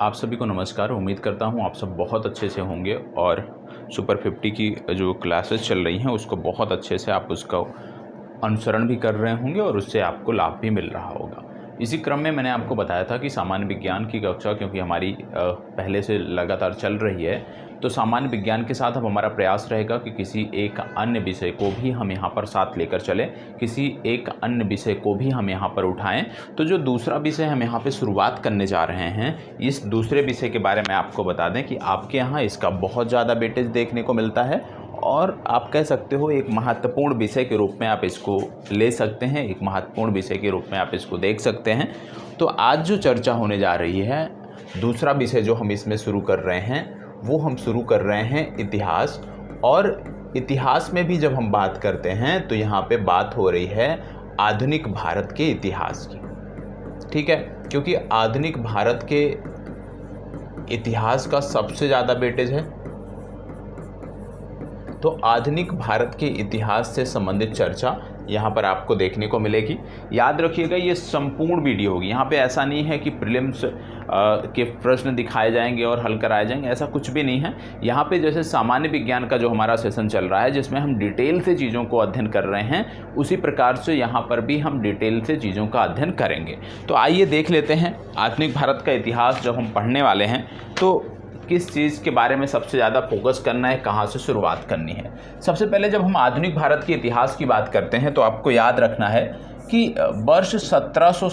आप सभी को नमस्कार। उम्मीद करता हूँ आप सब बहुत अच्छे से होंगे और सुपर 50 की जो क्लासेस चल रही हैं उसको बहुत अच्छे से आप उसका अनुसरण भी कर रहे होंगे और उससे आपको लाभ भी मिल रहा होगा। इसी क्रम में मैंने आपको बताया था कि सामान्य विज्ञान की कक्षा क्योंकि हमारी पहले से लगातार चल रही है, तो सामान्य विज्ञान के साथ अब हमारा प्रयास रहेगा कि किसी एक अन्य विषय को भी हम यहाँ पर साथ लेकर चलें, किसी एक अन्य विषय को भी हम यहाँ पर उठाएं। तो जो दूसरा विषय हम यहाँ पे शुरुआत करने जा रहे हैं, इस दूसरे विषय के बारे में आपको बता दें कि आपके यहाँ इसका बहुत ज़्यादा वेटेज देखने को मिलता है और आप कह सकते हो एक महत्वपूर्ण विषय के रूप में आप इसको ले सकते हैं, एक महत्वपूर्ण विषय के रूप में आप इसको देख सकते हैं। तो आज जो चर्चा होने जा रही है, दूसरा विषय जो हम इसमें शुरू कर रहे हैं वो हम शुरू कर रहे हैं इतिहास। और इतिहास में भी जब हम बात करते हैं तो यहाँ पे बात हो रही है आधुनिक भारत के इतिहास की, ठीक है, क्योंकि आधुनिक भारत के इतिहास का सबसे ज़्यादा वेटेज है। तो आधुनिक भारत के इतिहास से संबंधित चर्चा यहाँ पर आपको देखने को मिलेगी। याद रखिएगा ये संपूर्ण वीडियो होगी, यहाँ पे ऐसा नहीं है कि प्रीलिम्स के प्रश्न दिखाए जाएंगे और हल कराए जाएंगे, ऐसा कुछ भी नहीं है। यहाँ पे जैसे सामान्य विज्ञान का जो हमारा सेशन चल रहा है जिसमें हम डिटेल से चीज़ों को अध्ययन कर रहे हैं, उसी प्रकार से यहाँ पर भी हम डिटेल से चीज़ों का अध्ययन करेंगे। तो आइए देख लेते हैं आधुनिक भारत का इतिहास जब हम पढ़ने वाले हैं तो किस चीज़ के बारे में सबसे ज़्यादा फोकस करना है, कहाँ से शुरुआत करनी है। सबसे पहले जब हम आधुनिक भारत के इतिहास की बात करते हैं तो आपको याद रखना है कि वर्ष 1700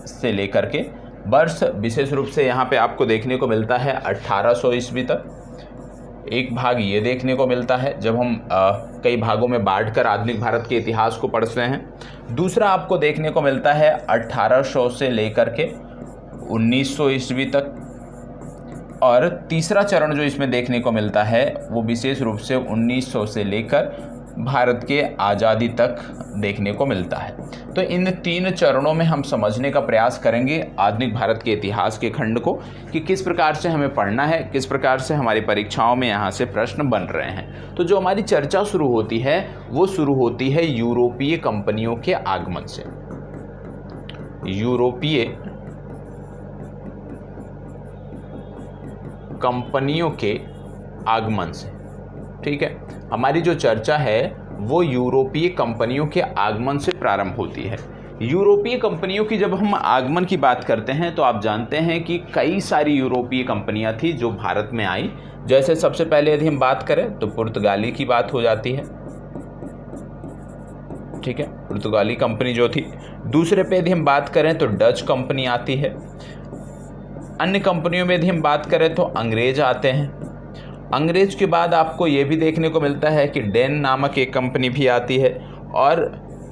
से लेकर के वर्ष विशेष रूप से यहाँ पे आपको देखने को मिलता है 1800 ईस्वी तक। एक भाग ये देखने को मिलता है जब हम कई भागों में बांटकर आधुनिक भारत के इतिहास को पढ़ते हैं। दूसरा आपको देखने को मिलता है 1800 से लेकर के 1900 ईस्वी तक। और तीसरा चरण जो इसमें देखने को मिलता है वो विशेष रूप से 1900 से लेकर भारत के आज़ादी तक देखने को मिलता है। तो इन तीन चरणों में हम समझने का प्रयास करेंगे आधुनिक भारत के इतिहास के खंड को कि किस प्रकार से हमें पढ़ना है, किस प्रकार से हमारी परीक्षाओं में यहाँ से प्रश्न बन रहे हैं। तो जो हमारी चर्चा शुरू होती है वो शुरू होती है यूरोपीय कंपनियों के आगमन से। यूरोपीय कंपनियों के आगमन से, ठीक है। हमारी जो चर्चा है वो यूरोपीय कंपनियों के आगमन से प्रारंभ होती है। यूरोपीय कंपनियों की जब हम आगमन की बात करते हैं तो आप जानते हैं कि कई सारी यूरोपीय कंपनियां थी जो भारत में आई। जैसे सबसे पहले यदि हम बात करें तो पुर्तगाली की बात हो जाती है, ठीक है, पुर्तगाली कंपनी जो थी। दूसरे पे यदि हम बात करें तो डच कंपनी आती है। अन्य कंपनियों में यदि हम बात करें तो अंग्रेज आते हैं। अंग्रेज के बाद आपको ये भी देखने को मिलता है कि डेन नामक एक कंपनी भी आती है। और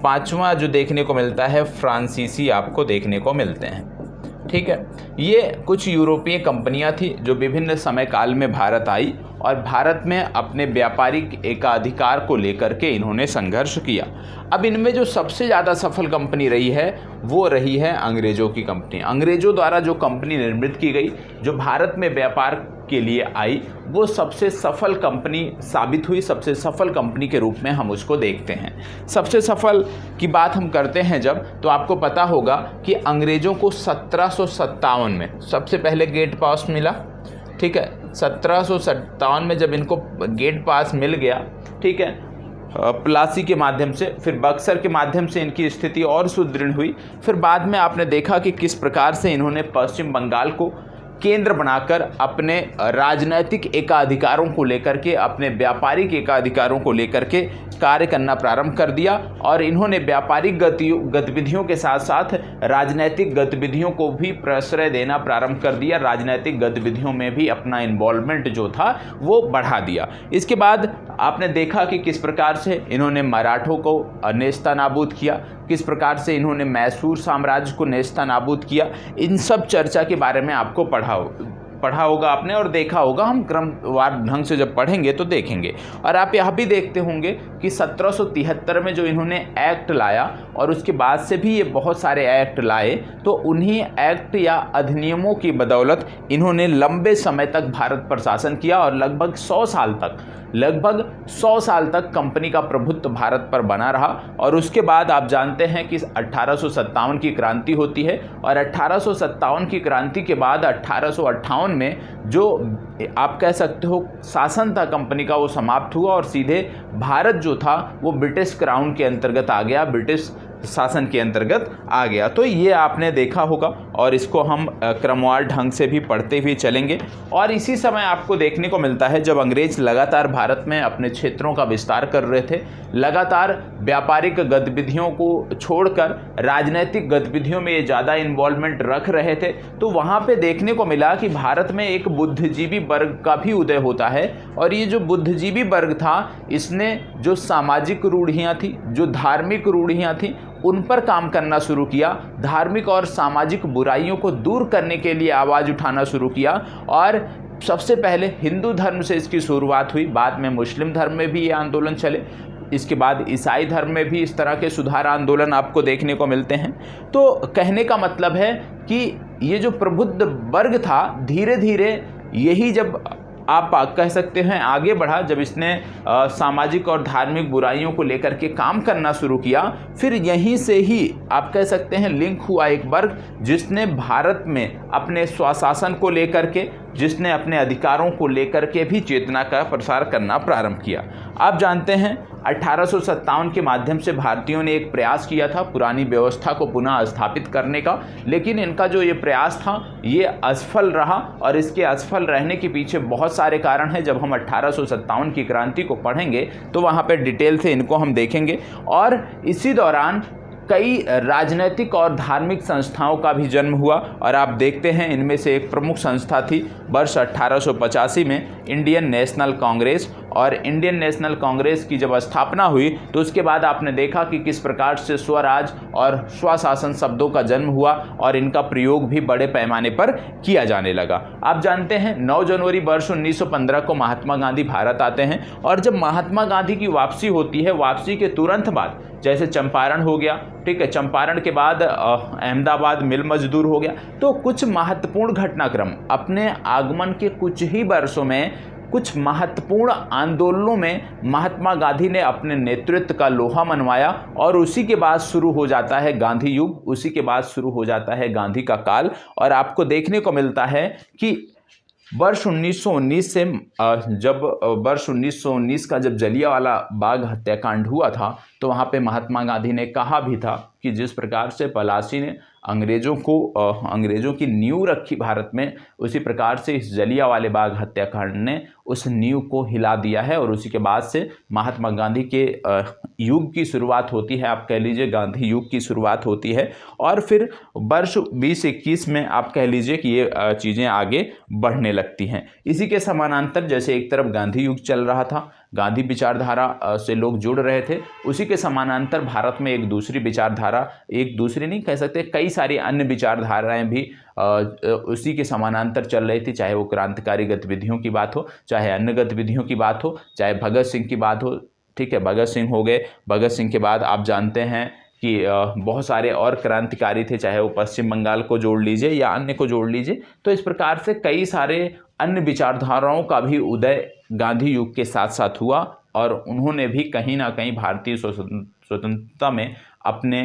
पांचवा जो देखने को मिलता है फ्रांसीसी आपको देखने को मिलते हैं, ठीक है। ये कुछ यूरोपीय कंपनियां थी जो विभिन्न समय काल में भारत आई और भारत में अपने व्यापारिक एकाधिकार को लेकर के इन्होंने संघर्ष किया। अब इनमें जो सबसे ज़्यादा सफल कंपनी रही है वो रही है अंग्रेज़ों की कंपनी। अंग्रेज़ों द्वारा जो कंपनी निर्मित की गई, जो भारत में व्यापार के लिए आई, वो सबसे सफल कंपनी साबित हुई। सबसे सफल कंपनी के रूप में हम उसको देखते हैं। सबसे सफल की बात हम करते हैं जब, तो आपको पता होगा कि अंग्रेज़ों को 1757 में सबसे पहले गेट पास मिला, ठीक है। 1757 में जब इनको गेट पास मिल गया, ठीक है, प्लासी के माध्यम से, फिर बक्सर के माध्यम से इनकी स्थिति और सुदृढ़ हुई। फिर बाद में आपने देखा कि किस प्रकार से इन्होंने पश्चिम बंगाल को केंद्र बनाकर अपने राजनैतिक एकाधिकारों को लेकर के, अपने व्यापारिक एकाधिकारों को लेकर के कार्य करना प्रारंभ कर दिया। और इन्होंने व्यापारिक गतिविधियों के साथ साथ राजनैतिक गतिविधियों को भी प्रश्रय देना प्रारंभ कर दिया। राजनैतिक गतिविधियों में भी अपना इन्वॉल्वमेंट जो था वो बढ़ा दिया। इसके बाद आपने देखा कि किस प्रकार से इन्होंने मराठों को नेस्तनाबूद किया, किस प्रकार से इन्होंने मैसूर साम्राज्य को नेस्तनाबूद किया। इन सब चर्चा के बारे में आपको पढ़ा होगा आपने और देखा होगा, हम क्रमवार ढंग से जब पढ़ेंगे तो देखेंगे। और आप यह भी देखते होंगे कि 1773 में जो इन्होंने एक्ट लाया और उसके बाद से भी ये बहुत सारे एक्ट लाए, तो उन्हीं एक्ट या अधिनियमों की बदौलत इन्होंने लंबे समय तक भारत पर शासन किया और लगभग 100 साल तक कंपनी का प्रभुत्व भारत पर बना रहा। और उसके बाद आप जानते हैं कि 1857 की क्रांति होती है और 1857 की क्रांति के बाद 1858 में जो आप कह सकते हो शासन था कंपनी का, वो समाप्त हुआ और सीधे भारत जो था वो ब्रिटिश क्राउन के अंतर्गत आ गया, ब्रिटिश शासन के अंतर्गत आ गया। तो ये आपने देखा होगा और इसको हम क्रमवार ढंग से भी पढ़ते हुए चलेंगे। और इसी समय आपको देखने को मिलता है जब अंग्रेज लगातार भारत में अपने क्षेत्रों का विस्तार कर रहे थे, लगातार व्यापारिक गतिविधियों को छोड़कर राजनीतिक गतिविधियों में ये ज़्यादा इन्वॉल्वमेंट रख रहे थे, तो वहाँ पे देखने को मिला कि भारत में एक बुद्धिजीवी वर्ग का भी उदय होता है। और ये जो बुद्धिजीवी वर्ग था, इसने जो सामाजिक रूढ़ियाँ थी, जो धार्मिक रूढ़ियाँ थी, उन पर काम करना शुरू किया, धार्मिक और सामाजिक बुराइयों को दूर करने के लिए आवाज़ उठाना शुरू किया। और सबसे पहले हिंदू धर्म से इसकी शुरुआत हुई, बाद में मुस्लिम धर्म में भी ये आंदोलन चले, इसके बाद ईसाई धर्म में भी इस तरह के सुधार आंदोलन आपको देखने को मिलते हैं। तो कहने का मतलब है कि ये जो प्रबुद्ध वर्ग था, धीरे धीरे यही जब आप कह सकते हैं आगे बढ़ा, जब इसने सामाजिक और धार्मिक बुराइयों को लेकर के काम करना शुरू किया, फिर यहीं से ही आप कह सकते हैं लिंक हुआ एक वर्ग जिसने भारत में अपने स्वशासन को लेकर के, जिसने अपने अधिकारों को लेकर के भी चेतना का प्रसार करना प्रारंभ किया। आप जानते हैं 1857 के माध्यम से भारतीयों ने एक प्रयास किया था पुरानी व्यवस्था को पुनः स्थापित करने का, लेकिन इनका जो ये प्रयास था ये असफल रहा। और इसके असफल रहने के पीछे बहुत सारे कारण हैं। जब हम 1857 की क्रांति को पढ़ेंगे तो वहाँ पे डिटेल से इनको हम देखेंगे। और इसी दौरान कई राजनीतिक और धार्मिक संस्थाओं का भी जन्म हुआ और आप देखते हैं इनमें से एक प्रमुख संस्था थी वर्ष 1885 में इंडियन नेशनल कांग्रेस। और इंडियन नेशनल कांग्रेस की जब स्थापना हुई तो उसके बाद आपने देखा कि किस प्रकार से स्वराज और स्वशासन शब्दों का जन्म हुआ और इनका प्रयोग भी बड़े पैमाने पर किया जाने लगा। आप जानते हैं 9 जनवरी वर्ष 1915 को महात्मा गांधी भारत आते हैं और जब महात्मा गांधी की वापसी होती है, वापसी के तुरंत बाद जैसे चंपारण हो गया, ठीक है, चंपारण के बाद अहमदाबाद मिल मजदूर हो गया, तो कुछ महत्वपूर्ण घटनाक्रम अपने आगमन के कुछ ही वर्षों में कुछ महत्वपूर्ण आंदोलनों में महात्मा गांधी ने अपने नेतृत्व का लोहा मनवाया और उसी के बाद शुरू हो जाता है गांधी युग, उसी के बाद शुरू हो जाता है गांधी का काल। और आपको देखने को मिलता है कि वर्ष 1919 से जब वर्ष 1919 का जब जलियांवाला बाग हत्याकांड हुआ था तो वहाँ पे महात्मा गांधी ने कहा भी था कि जिस प्रकार से पलासी ने अंग्रेज़ों की नींव रखी भारत में, उसी प्रकार से इस जलियांवाले बाग हत्याकांड ने उस नींव को हिला दिया है। और उसी के बाद से महात्मा गांधी के युग की शुरुआत होती है, आप कह लीजिए गांधी युग की शुरुआत होती है। और फिर वर्ष 2021 में आप कह लीजिए कि ये चीज़ें आगे बढ़ने लगती हैं। इसी के समानांतर जैसे एक तरफ गांधी युग चल रहा था, गांधी विचारधारा से लोग जुड़ रहे थे, उसी के समानांतर भारत में एक दूसरी विचारधारा, एक दूसरी नहीं कह सकते, कई सारी अन्य विचारधाराएं भी उसी के समानांतर चल रही थी, चाहे वो क्रांतिकारी गतिविधियों की बात हो, चाहे अन्य गतिविधियों की बात हो, चाहे भगत सिंह की बात हो, ठीक है, भगत सिंह हो गए, भगत सिंह के बाद आप जानते हैं कि बहुत सारे और क्रांतिकारी थे, चाहे वो पश्चिम बंगाल को जोड़ लीजिए या अन्य को जोड़ लीजिए। तो इस प्रकार से कई सारे अन्य विचारधाराओं का भी उदय गांधी युग के साथ साथ हुआ और उन्होंने भी कहीं ना कहीं भारतीय स्वतंत्रता में अपने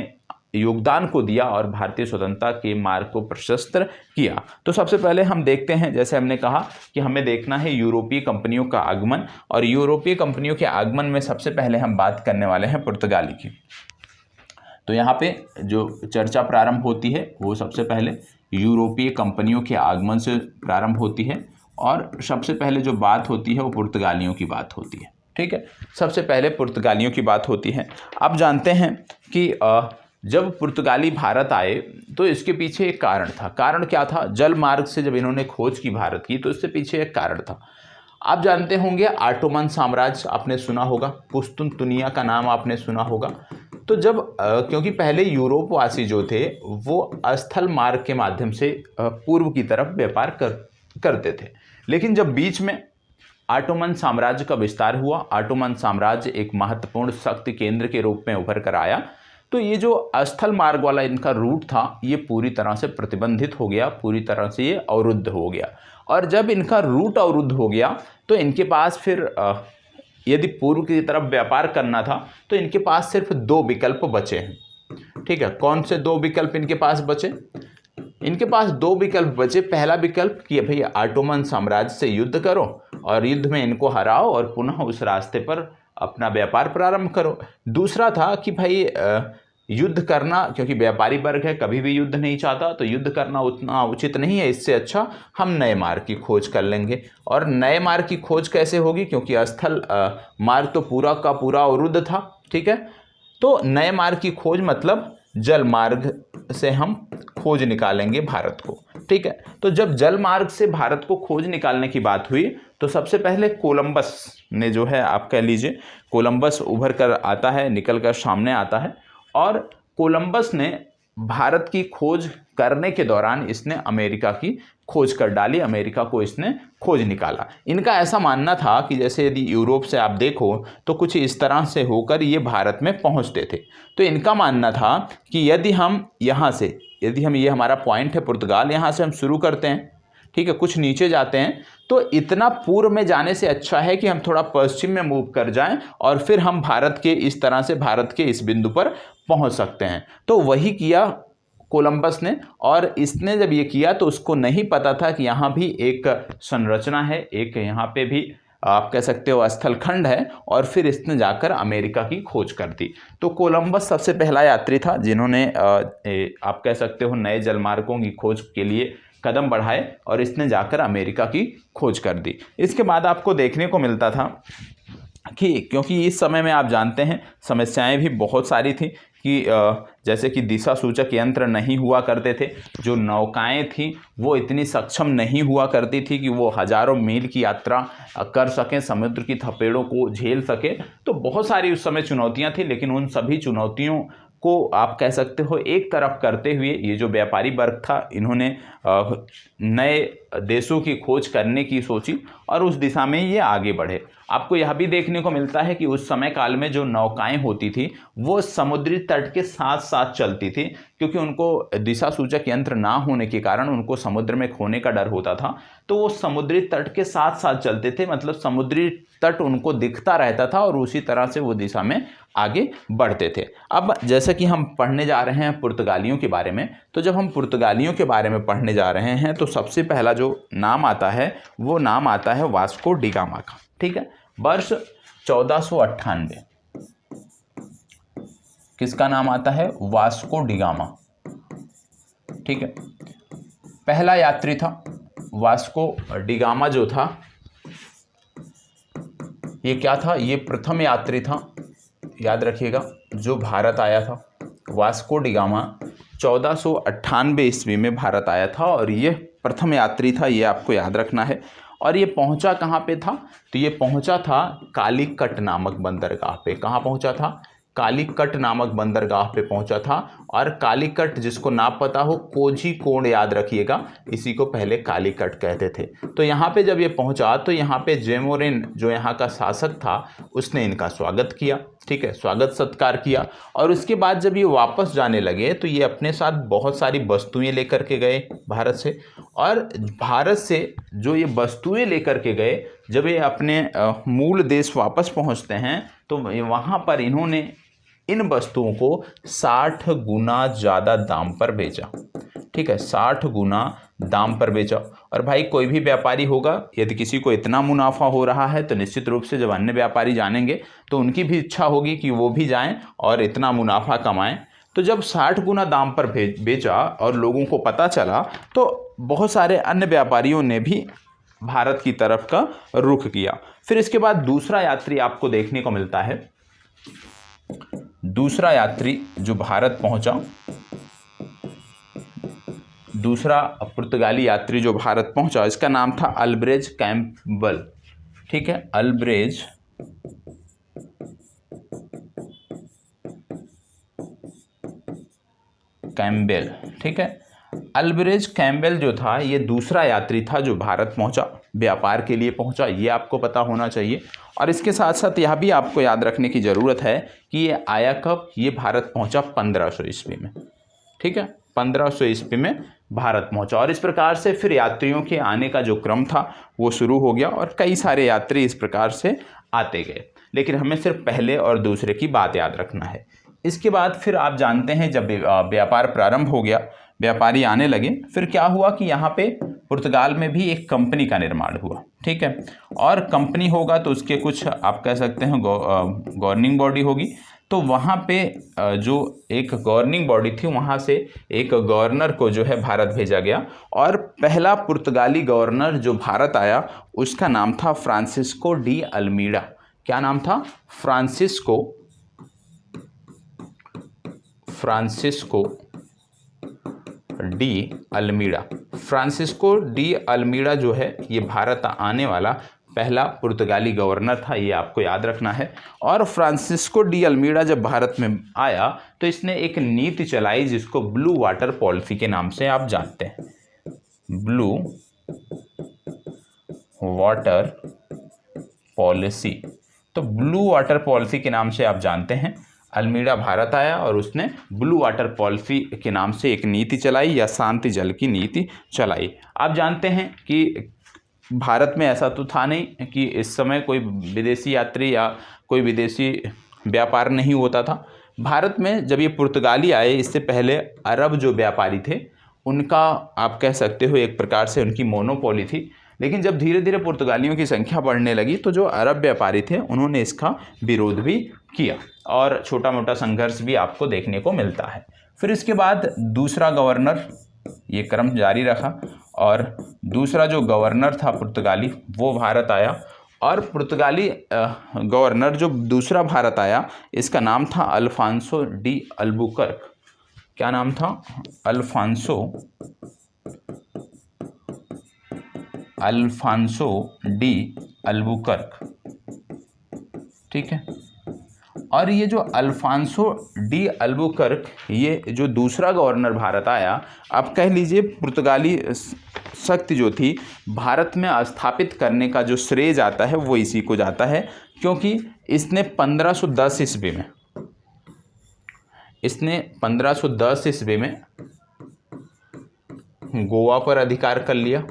योगदान को दिया और भारतीय स्वतंत्रता के मार्ग को प्रशस्त किया। तो सबसे पहले हम देखते हैं, जैसे हमने कहा कि हमें देखना है यूरोपीय कंपनियों का आगमन, और यूरोपीय कंपनियों के आगमन में सबसे पहले हम बात करने वाले हैं पुर्तगाली की। तो यहाँ पे जो चर्चा प्रारंभ होती है वो सबसे पहले यूरोपीय कंपनियों के आगमन से प्रारंभ होती है और सबसे पहले जो बात होती है वो पुर्तगालियों की बात होती है, ठीक है। सबसे पहले पुर्तगालियों की बात होती है। आप जानते हैं कि जब पुर्तगाली भारत आए तो इसके पीछे एक कारण था। कारण क्या था? जल मार्ग से जब इन्होंने खोज की भारत की तो इससे पीछे एक कारण था। आप जानते होंगे ऑटोमन साम्राज्य आपने सुना होगा, कुस्तुनतुनिया का नाम आपने सुना होगा। तो जब क्योंकि पहले यूरोपवासी जो थे वो स्थल मार्ग के माध्यम से पूर्व की तरफ व्यापार करते थे। लेकिन जब बीच में ऑटोमन साम्राज्य का विस्तार हुआ, ऑटोमन साम्राज्य एक महत्वपूर्ण शक्ति केंद्र के रूप में उभर कर आया, तो ये जो स्थल मार्ग वाला इनका रूट था ये पूरी तरह से प्रतिबंधित हो गया, पूरी तरह से ये अवरुद्ध हो गया। और जब इनका रूट अवरुद्ध हो गया तो इनके पास फिर यदि पूर्व की तरफ व्यापार करना था तो इनके पास सिर्फ दो विकल्प बचे हैं। ठीक है, कौन से दो विकल्प इनके पास बचे? इनके पास दो विकल्प बचे। पहला विकल्प कि भाई ऑटोमन साम्राज्य से युद्ध करो और युद्ध में इनको हराओ और पुनः उस रास्ते पर अपना व्यापार प्रारंभ करो। दूसरा था कि भाई युद्ध करना, क्योंकि व्यापारी वर्ग है, कभी भी युद्ध नहीं चाहता, तो युद्ध करना उतना उचित नहीं है, इससे अच्छा हम नए मार्ग की खोज कर लेंगे। और नए मार्ग की खोज कैसे होगी, क्योंकि स्थल मार्ग तो पूरा का पूरा अवरुद्ध था। ठीक है, तो नए मार्ग की खोज मतलब जल मार्ग से हम खोज निकालेंगे भारत को। ठीक है, तो जब जल मार्ग से भारत को खोज निकालने की बात हुई तो सबसे पहले कोलंबस ने जो है, आप कह लीजिए कोलंबस उभर कर आता है, निकल कर सामने आता है। और कोलंबस ने भारत की खोज करने के दौरान इसने अमेरिका की खोज कर डाली, अमेरिका को इसने खोज निकाला। इनका ऐसा मानना था कि जैसे यदि यूरोप से आप देखो तो कुछ इस तरह से होकर ये भारत में पहुंचते थे। तो इनका मानना था कि यदि हम यहाँ से, यदि हम, ये हमारा पॉइंट है पुर्तगाल, यहाँ से हम शुरू करते हैं, ठीक है, कुछ नीचे जाते हैं, तो इतना पूर्व में जाने से अच्छा है कि हम थोड़ा पश्चिम में मूव कर जाएं और फिर हम भारत के इस तरह से, भारत के इस बिंदु पर पहुंच सकते हैं। तो वही किया कोलंबस ने। और इसने जब ये किया तो उसको नहीं पता था कि यहाँ भी एक संरचना है, एक यहाँ पे भी आप कह सकते हो स्थल खंड है, और फिर इसने जाकर अमेरिका की खोज कर दी। तो कोलंबस सबसे पहला यात्री था जिन्होंने आप कह सकते हो नए जलमार्गों की खोज के लिए कदम बढ़ाए और इसने जाकर अमेरिका की खोज कर दी। इसके बाद आपको देखने को मिलता था कि, क्योंकि इस समय में आप जानते हैं समस्याएं भी बहुत सारी थी कि जैसे कि दिशा सूचक यंत्र नहीं हुआ करते थे, जो नौकाएं थीं वो इतनी सक्षम नहीं हुआ करती थी कि वो हज़ारों मील की यात्रा कर सकें, समुद्र की थपेड़ों को झेल सकें। तो बहुत सारी उस समय चुनौतियां थी, लेकिन उन सभी चुनौतियों को आप कह सकते हो एक तरफ करते हुए ये जो व्यापारी वर्ग था, इन्होंने नए देशों की खोज करने की सोची और उस दिशा में ये आगे बढ़े। आपको यह भी देखने को मिलता है कि उस समय काल में जो नौकाएं होती थी वो समुद्री तट के साथ साथ चलती थी, क्योंकि उनको दिशा सूचक यंत्र ना होने के कारण उनको समुद्र में खोने का डर होता था। तो वो समुद्री तट के साथ साथ चलते थे, मतलब समुद्री तट उनको दिखता रहता था और उसी तरह से वो दिशा में आगे बढ़ते थे। अब जैसे कि हम पढ़ने जा रहे हैं पुर्तगालियों के बारे में, तो जब हम पुर्तगालियों के बारे में पढ़ने जा रहे हैं तो सबसे पहला जो नाम आता है वो नाम आता है वास्को डी गामा का। ठीक है, वर्ष 1498 किसका नाम आता है? Vasco D gamma. ठीक है, पहला यात्री था वास्को डी गामा। जो था ये क्या था? ये प्रथम यात्री था, याद रखिएगा, जो भारत आया था। वास्को डी गामा 1498 ईस्वी में भारत आया था और ये प्रथम यात्री था, ये आपको याद रखना है। और ये पहुंचा कहाँ पे था? तो ये पहुंचा था कालीकट नामक बंदरगाह पे। कहाँ पहुंचा था? कालीकट नामक बंदरगाह पे पहुंचा था। और कालीकट, जिसको ना पता हो, कोझीकोड याद रखिएगा, इसी को पहले कालीकट कहते थे। तो यहाँ पे जब ये पहुंचा तो यहाँ पे जेमोरिन जो यहाँ का शासक था उसने इनका स्वागत किया। ठीक है, स्वागत सत्कार किया। और उसके बाद जब ये वापस जाने लगे तो ये अपने साथ बहुत सारी वस्तुएं लेकर के गए भारत से। और भारत से जो ये वस्तुएं लेकर के गए, जब ये अपने मूल देश वापस पहुंचते हैं तो वहाँ पर इन्होंने इन वस्तुओं को 60 गुना ज़्यादा दाम पर बेचा। ठीक है, 60 गुना दाम पर बेचा। और भाई कोई भी व्यापारी होगा, यदि किसी को इतना मुनाफा हो रहा है तो निश्चित रूप से जब अन्य व्यापारी जानेंगे तो उनकी भी इच्छा होगी कि वो भी जाएं और इतना मुनाफा कमाएं। तो जब 60 गुना दाम पर बेचा और लोगों को पता चला तो बहुत सारे अन्य व्यापारियों ने भी भारत की तरफ का रुख किया। फिर इसके बाद दूसरा यात्री आपको देखने को मिलता है। दूसरा यात्री जो भारत पहुंचा, दूसरा पुर्तगाली यात्री जो भारत पहुंचा, इसका नाम था अल्ब्रेज कैम्पबेल। ठीक है, अल्ब्रेज कैम्पबेल। ठीक है, अल्बरेज कैम्पबेल जो था ये दूसरा यात्री था जो भारत पहुंचा, व्यापार के लिए पहुंचा, ये आपको पता होना चाहिए। और इसके साथ साथ यह भी आपको याद रखने की ज़रूरत है कि ये आया कब, ये भारत पहुंचा 1500 ईस्वी में। ठीक है, 1500 ईस्वी में भारत पहुंचा और इस प्रकार से फिर यात्रियों के आने का जो क्रम था वो शुरू हो गया और कई सारे यात्री इस प्रकार से आते गए। लेकिन हमें सिर्फ पहले और दूसरे की बात याद रखना है। इसके बाद फिर आप जानते हैं जब व्यापार प्रारंभ हो गया, व्यापारी आने लगे, फिर क्या हुआ कि यहाँ पे पुर्तगाल में भी एक कंपनी का निर्माण हुआ। ठीक है, और कंपनी होगा तो उसके कुछ आप कह सकते हैं गवर्निंग बॉडी होगी। तो वहाँ पे जो एक गवर्निंग बॉडी थी वहाँ से एक गवर्नर को जो है भारत भेजा गया और पहला पुर्तगाली गवर्नर जो भारत आया उसका नाम था फ्रांसिस्को डी अल्मीडा। क्या नाम था? Francisco de Almeida. Francisco de Almeida जो है ये भारत आने वाला पहला पुर्तगाली गवर्नर था, ये आपको याद रखना है। और फ्रांसिस्को डी अल्मीडा जब भारत में आया तो इसने एक नीति चलाई जिसको ब्लू वाटर पॉलिसी के नाम से आप जानते हैं। ब्लू वाटर पॉलिसी, तो ब्लू वाटर पॉलिसी के नाम से आप जानते हैं अल्मीडा भारत आया और उसने ब्लू वाटर पॉलिसी के नाम से एक नीति चलाई या शांति जल की नीति चलाई। आप जानते हैं कि भारत में ऐसा तो था नहीं कि इस समय कोई विदेशी यात्री या कोई विदेशी व्यापार नहीं होता था। भारत में जब ये पुर्तगाली आए इससे पहले अरब जो व्यापारी थे उनका आप कह सकते हो एक प्रकार से उनकी मोनोपोली थी। लेकिन जब धीरे धीरे पुर्तगालियों की संख्या बढ़ने लगी तो जो अरब व्यापारी थे उन्होंने इसका विरोध भी किया और छोटा मोटा संघर्ष भी आपको देखने को मिलता है। फिर इसके बाद दूसरा गवर्नर, ये क्रम जारी रखा और दूसरा जो गवर्नर था पुर्तगाली वो भारत आया और पुर्तगाली गवर्नर जो दूसरा भारत आया इसका नाम था अल्फांसो डी अल्बुकर्क। क्या नाम था? Alfonso de Albuquerque. ठीक है, और ये जो अल्फांसो डी अल्बुकर्क ये जो दूसरा गवर्नर भारत आया, आप कह लीजिए पुर्तगाली शक्ति जो थी भारत में स्थापित करने का जो श्रेय जाता है वो इसी को जाता है, क्योंकि इसने 1510 ईस्वी में गोवा पर अधिकार कर लिया।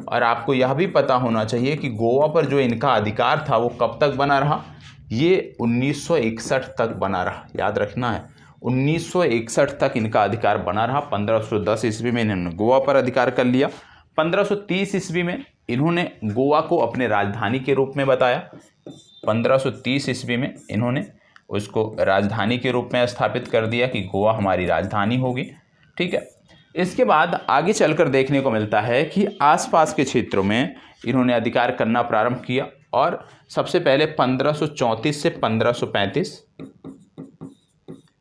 और आपको यह भी पता होना चाहिए कि गोवा पर जो इनका अधिकार था वो कब तक बना रहा? ये 1961 तक बना रहा। याद रखना है, 1961 तक इनका अधिकार बना रहा। 1510 ईस्वी में इन्होंने गोवा पर अधिकार कर लिया। 1530 ईस्वी में इन्होंने गोवा को अपने राजधानी के रूप में बताया। 1530 ईस्वी में इन्होंने उसको राजधानी के रूप में स्थापित कर दिया कि गोवा हमारी राजधानी होगी। ठीक है, इसके बाद आगे चलकर देखने को मिलता है कि आसपास के क्षेत्रों में इन्होंने अधिकार करना प्रारंभ किया और सबसे पहले 1534 से 1535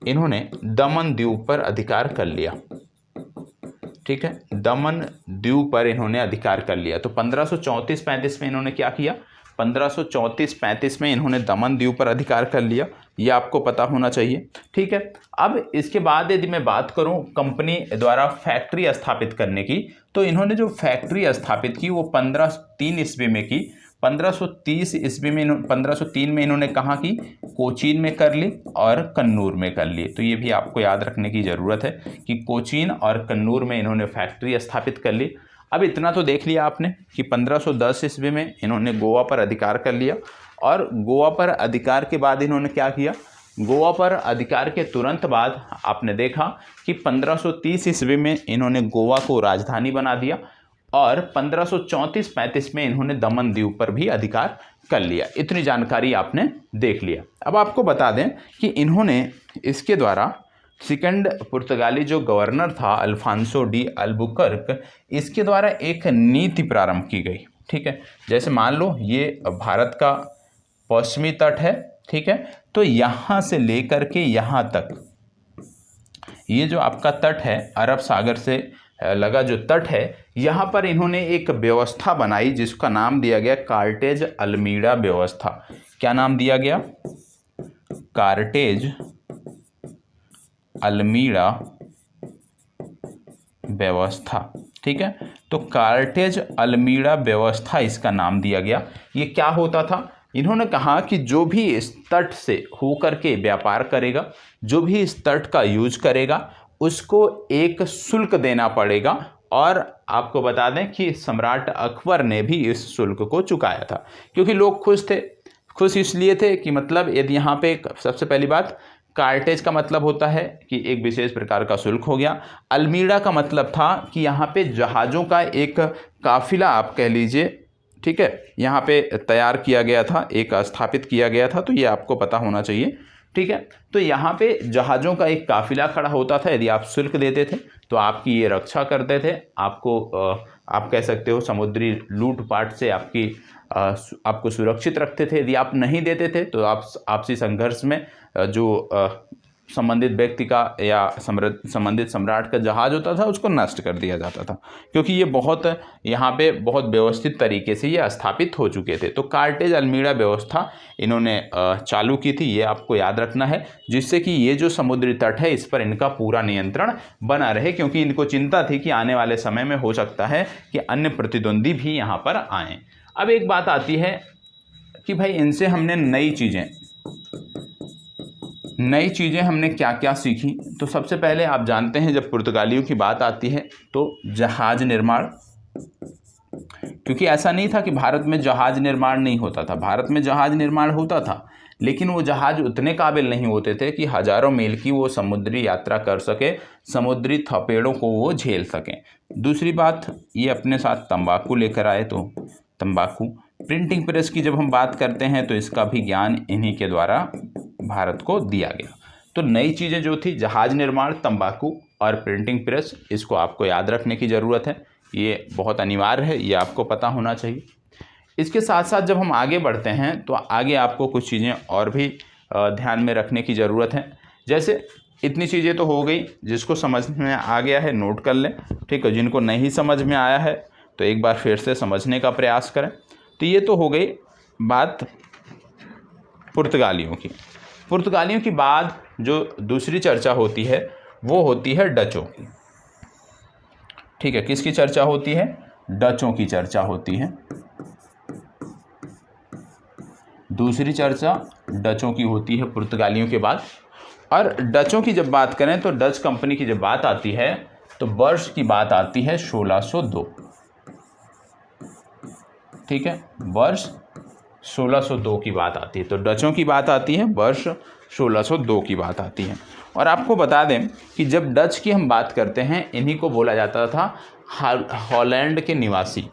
इन्होंने दमन द्वीप पर अधिकार कर लिया। ठीक है, दमन द्वीप पर इन्होंने अधिकार कर लिया। तो 1534-35 में इन्होंने क्या किया? 1534-35 में इन्होंने दमन द्वीप पर अधिकार कर लिया, ये आपको पता होना चाहिए। ठीक है, अब इसके बाद यदि मैं बात करूं कंपनी द्वारा फैक्ट्री स्थापित करने की, तो इन्होंने जो फैक्ट्री स्थापित की वो 1503 ईस्वी में की। 1530 ईस्वी में 1503 में इन्होंने कहाँ की? कोचीन में कर ली और कन्नूर में कर ली। तो ये भी आपको याद रखने की ज़रूरत है कि कोचीन और कन्नूर में इन्होंने फैक्ट्री स्थापित कर ली। अब इतना तो देख लिया आपने कि 1510 ईस्वी में इन्होंने गोवा पर अधिकार कर लिया और गोवा पर अधिकार के बाद इन्होंने क्या किया? गोवा पर अधिकार के तुरंत बाद आपने देखा कि 1530 ईस्वी में इन्होंने गोवा को राजधानी बना दिया और 1534-35 में इन्होंने दमन द्वीप पर भी अधिकार कर लिया। इतनी जानकारी आपने देख लिया। अब आपको बता दें कि इन्होंने इसके द्वारा सेकंड पुर्तगाली जो गवर्नर था अल्फांसो डी अल्बुकर्क, इसके द्वारा एक नीति प्रारंभ की गई। ठीक है, जैसे मान लो ये भारत का पश्चिमी तट है। ठीक है, तो यहाँ से लेकर के यहाँ तक ये जो आपका तट है, अरब सागर से लगा जो तट है, यहाँ पर इन्होंने एक व्यवस्था बनाई जिसका नाम दिया गया कार्टेज अल्मीडा व्यवस्था। क्या नाम दिया गया? कार्टेज अल्मीड़ा व्यवस्था। ठीक है, तो कार्टेज अल्मीड़ा व्यवस्था इसका नाम दिया गया। ये क्या होता था? इन्होंने कहा कि जो भी इस तट से होकर के व्यापार करेगा, जो भी इस तट का यूज करेगा, उसको एक शुल्क देना पड़ेगा। और आपको बता दें कि सम्राट अकबर ने भी इस शुल्क को चुकाया था, क्योंकि लोग खुश थे। खुश इसलिए थे कि मतलब यदि यहाँ पे सबसे पहली बात, कार्टेज का मतलब होता है कि एक विशेष प्रकार का शुल्क हो गया। अल्मीड़ा का मतलब था कि यहाँ पे जहाज़ों का एक काफिला आप कह लीजिए, ठीक है, यहाँ पे तैयार किया गया था, एक स्थापित किया गया था, तो ये आपको पता होना चाहिए। ठीक है, तो यहाँ पे जहाज़ों का एक काफिला खड़ा होता था। यदि आप शुल्क देते थे तो आपकी ये रक्षा करते थे, आपको आप कह सकते हो समुद्री लूटपाट से आपको सुरक्षित रखते थे। यदि आप नहीं देते थे तो आप आपसी संघर्ष में जो संबंधित व्यक्ति का या संबंधित सम्राट का जहाज होता था उसको नष्ट कर दिया जाता था, क्योंकि ये यहाँ पे बहुत व्यवस्थित तरीके से ये स्थापित हो चुके थे। तो कार्टेज अल्मीड़ा व्यवस्था इन्होंने चालू की थी, ये आपको याद रखना है, जिससे कि ये जो समुद्री तट है इस पर इनका पूरा नियंत्रण बना रहे, क्योंकि इनको चिंता थी कि आने वाले समय में हो सकता है कि अन्य प्रतिद्वंदी भी यहाँ पर आएँ। अब एक बात आती है कि भाई इनसे हमने नई चीज़ें हमने क्या क्या सीखी। तो सबसे पहले आप जानते हैं जब पुर्तगालियों की बात आती है तो जहाज निर्माण, क्योंकि ऐसा नहीं था कि भारत में जहाज निर्माण नहीं होता था, भारत में जहाज निर्माण होता था, लेकिन वो जहाज उतने काबिल नहीं होते थे कि हजारों मील की वो समुद्री यात्रा कर सके, समुद्री थपेड़ों को वो झेल सकें। दूसरी बात, ये अपने साथ तंबाकू लेकर आए, तो तंबाकू, प्रिंटिंग प्रेस की जब हम बात करते हैं तो इसका भी ज्ञान इन्हीं के द्वारा भारत को दिया गया। तो नई चीज़ें जो थी, जहाज निर्माण, तंबाकू और प्रिंटिंग प्रेस, इसको आपको याद रखने की ज़रूरत है, ये बहुत अनिवार्य है, ये आपको पता होना चाहिए। इसके साथ साथ जब हम आगे बढ़ते हैं तो आगे आपको कुछ चीज़ें और भी ध्यान में रखने की ज़रूरत है। जैसे इतनी चीज़ें तो हो गई, जिसको समझ में आ गया है नोट कर लें, ठीक है, जिनको नहीं समझ में आया है तो एक बार फिर से समझने का प्रयास करें। तो ये तो हो गई बात पुर्तगालियों की। पुर्तगालियों की बाद जो दूसरी चर्चा होती है वो होती है डचों की। ठीक है, किसकी चर्चा होती है? डचों की चर्चा होती है। दूसरी चर्चा डचों की होती है पुर्तगालियों के बाद। और डचों की जब बात करें तो डच कंपनी की जब बात आती है तो वर्ष की बात आती है 1602। ठीक है, वर्ष 1602 की बात आती है। तो डचों की बात आती है, वर्ष 1602 की बात आती है। और आपको बता दें कि जब डच की हम बात करते हैं, इन्हीं को बोला जाता था हॉलैंड के निवासी।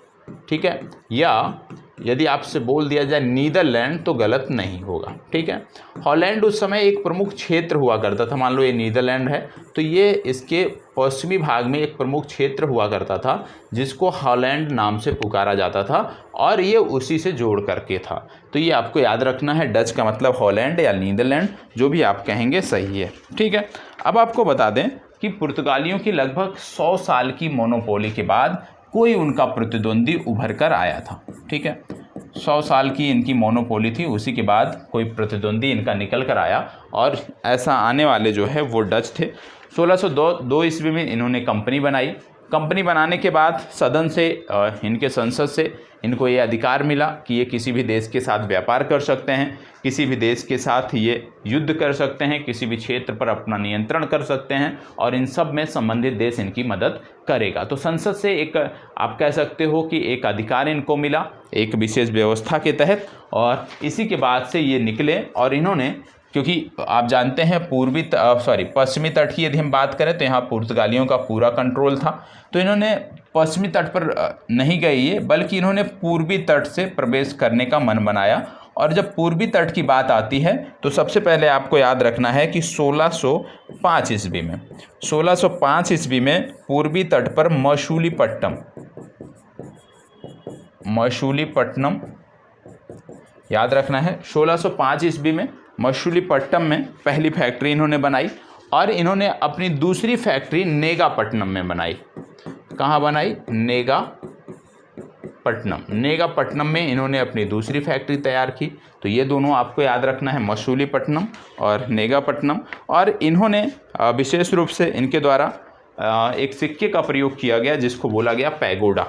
ठीक है, या यदि आपसे बोल दिया जाए नीदरलैंड तो गलत नहीं होगा। ठीक है, हॉलैंड उस समय एक प्रमुख क्षेत्र हुआ करता था। मान लो ये नीदरलैंड है तो ये इसके पश्चिमी भाग में एक प्रमुख क्षेत्र हुआ करता था जिसको हॉलैंड नाम से पुकारा जाता था, और ये उसी से जोड़ करके था। तो ये आपको याद रखना है, डच का मतलब हॉलैंड या नीदरलैंड, जो भी आप कहेंगे सही है। ठीक है, अब आपको बता दें कि पुर्तगालियों की लगभग 100 साल की मोनोपोली के बाद कोई उनका प्रतिद्वंदी उभर कर आया था। ठीक है, 100 साल की इनकी मोनोपोली थी, उसी के बाद कोई प्रतिद्वंदी इनका निकल कर आया, और ऐसा आने वाले जो है वो डच थे। 1602 ईस्वी में इन्होंने कंपनी बनाई। कंपनी बनाने के बाद सदन से, इनके संसद से इनको ये अधिकार मिला कि ये किसी भी देश के साथ व्यापार कर सकते हैं, किसी भी देश के साथ ये युद्ध कर सकते हैं, किसी भी क्षेत्र पर अपना नियंत्रण कर सकते हैं, और इन सब में संबंधित देश इनकी मदद करेगा। तो संसद से एक आप कह सकते हो कि एक अधिकार इनको मिला एक विशेष व्यवस्था के तहत, और इसी के बाद से ये निकले। और इन्होंने, क्योंकि आप जानते हैं पश्चिमी तट की यदि हम बात करें तो यहाँ पुर्तगालियों का पूरा कंट्रोल था, तो इन्होंने पश्चिमी तट पर नहीं गए ये, बल्कि इन्होंने पूर्वी तट से प्रवेश करने का मन बनाया। और जब पूर्वी तट की बात आती है तो सबसे पहले आपको याद रखना है कि 1605 ईस्वी में पूर्वी तट पर मछलीपट्टनम याद रखना है। 1605 ईस्वी में मछलीपट्टनम में पहली फैक्ट्री इन्होंने बनाई, और इन्होंने अपनी दूसरी फैक्ट्री नेगापट्टनम में बनाई। कहाँ बनाई? नेगापट्टनम में इन्होंने अपनी दूसरी फैक्ट्री तैयार की। तो ये दोनों आपको याद रखना है, मछलीपट्टनम और नेगापट्टनम। और इन्होंने विशेष रूप से इनके द्वारा एक सिक्के का प्रयोग किया गया जिसको बोला गया पैगोडा।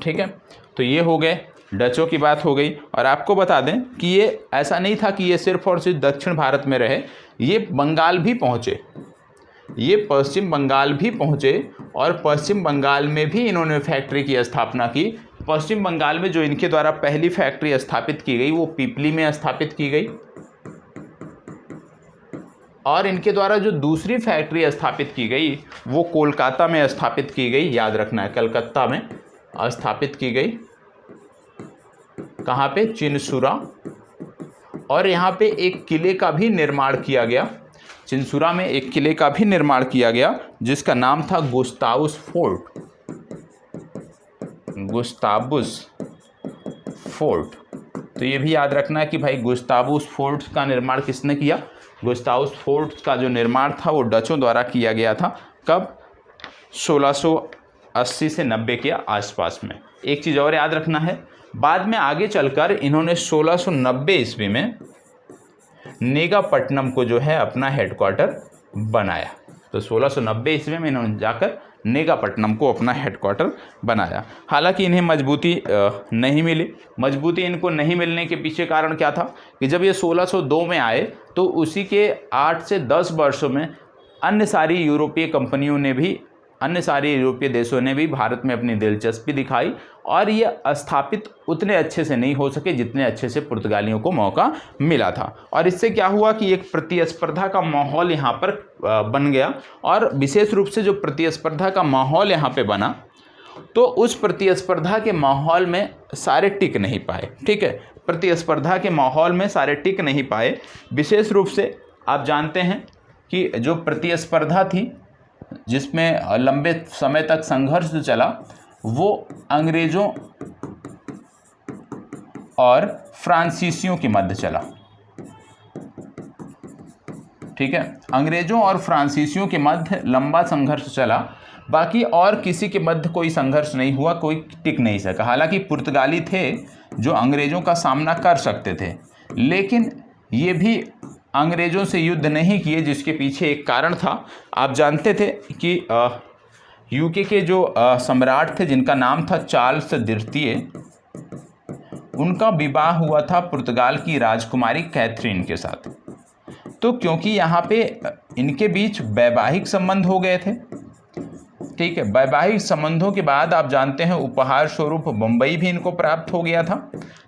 ठीक है, तो ये हो गए, डचों की बात हो गई। और आपको बता दें कि ये ऐसा नहीं था कि ये सिर्फ और सिर्फ दक्षिण भारत में रहे, ये बंगाल भी पहुँचे, ये पश्चिम बंगाल भी पहुँचे और पश्चिम बंगाल में भी इन्होंने फैक्ट्री की स्थापना की। पश्चिम बंगाल में जो इनके द्वारा पहली फैक्ट्री स्थापित की गई वो पिपली में स्थापित की गई, और इनके द्वारा जो दूसरी फैक्ट्री स्थापित की गई वो कोलकाता में स्थापित की गई, याद रखना है, कलकत्ता में स्थापित की गई। कहाँ पे? चिनसुरा। और यहाँ पे एक किले का भी निर्माण किया गया, चिनसुरा में एक किले का भी निर्माण किया गया जिसका नाम था गुस्तावुस फोर्ट। गुस्तावुस फोर्ट, तो ये भी याद रखना है कि भाई गुस्तावुस फोर्ट का निर्माण किसने किया? गुस्तावुस फोर्ट का जो निर्माण था वो डचों द्वारा किया गया था। कब? 1680 से 90 के आसपास में। एक चीज़ और याद रखना है, बाद में आगे चलकर इन्होंने 1690 ईस्वी में नेगापट्टनम को जो है अपना हेडक्वार्टर बनाया। तो 1690 ईस्वी में इन्होंने जाकर नेगापट्टनम को अपना हेडक्वार्टर बनाया। हालांकि इन्हें मजबूती नहीं मिली। मजबूती इनको नहीं मिलने के पीछे कारण क्या था कि जब ये 1602 में आए तो उसी के 8 से 10 वर्षों में अन्य सारी यूरोपीय कंपनियों ने भी, अन्य सारे यूरोपीय देशों ने भी भारत में अपनी दिलचस्पी दिखाई और ये स्थापित उतने अच्छे से नहीं हो सके जितने अच्छे से पुर्तगालियों को मौका मिला था। और इससे क्या हुआ कि एक प्रतिस्पर्धा का माहौल यहाँ पर बन गया, और विशेष रूप से जो प्रतिस्पर्धा का माहौल यहाँ पे बना तो उस प्रतिस्पर्धा के माहौल में सारे टिक नहीं पाए। ठीक है, प्रतिस्पर्धा के माहौल में सारे टिक नहीं पाए। विशेष रूप से आप जानते हैं कि जो प्रतिस्पर्धा थी जिसमें लंबे समय तक संघर्ष चला वो अंग्रेज़ों और फ्रांसीसियों के मध्य चला। ठीक है, अंग्रेज़ों और फ्रांसीसियों के मध्य लंबा संघर्ष चला, बाकी और किसी के मध्य कोई संघर्ष नहीं हुआ, कोई टिक नहीं सका। हालांकि पुर्तगाली थे जो अंग्रेज़ों का सामना कर सकते थे, लेकिन ये भी अंग्रेज़ों से युद्ध नहीं किए, जिसके पीछे एक कारण था। आप जानते थे कि यूके के जो सम्राट थे जिनका नाम था चार्ल्स द्वितीय, उनका विवाह हुआ था पुर्तगाल की राजकुमारी कैथरीन के साथ। तो क्योंकि यहाँ पे इनके बीच वैवाहिक संबंध हो गए थे, ठीक है, वैवाहिक संबंधों के बाद आप जानते हैं उपहार स्वरूप बम्बई भी इनको प्राप्त हो गया था।